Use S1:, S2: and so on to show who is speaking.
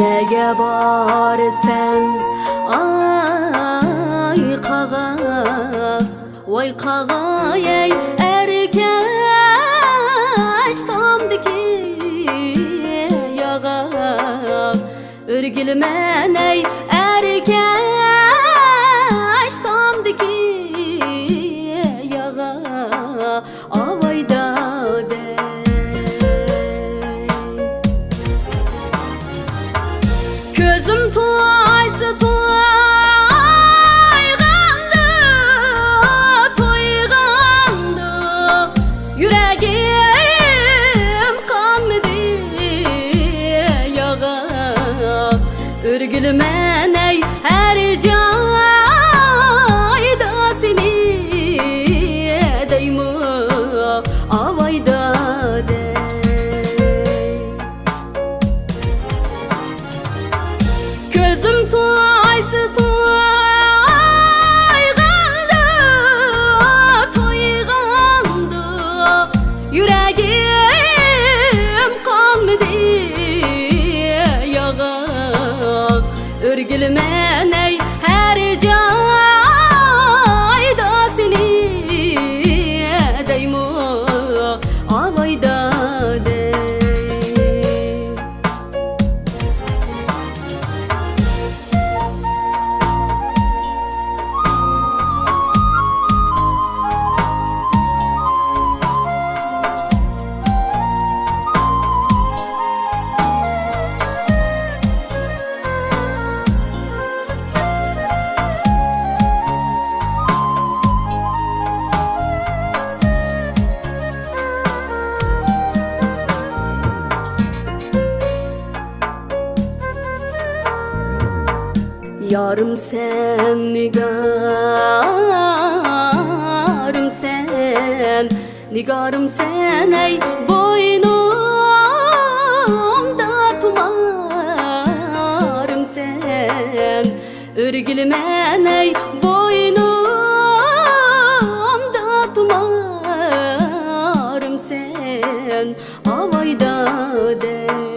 S1: Nege bar sen ay kağa, vay kağa ey erkeş tamdiki yağa, örgülmen ey erkeş tamdiki yağa, avayda de. Gözüm toysa toygandı, toygandı, yüreğim kanmadı yağa, örgülmen ey her cayda seni deymi avayda de. Gözüm toysa toygandı, toygandı, yüreğim kanmadı yağa, örgülmen ey her cayda seni deymi avayda de. Yarım sen, nigarım sen, nigarım sen ey boynumda tumarım sen, örgülmen ey boynumda tumarım sen, avayda de.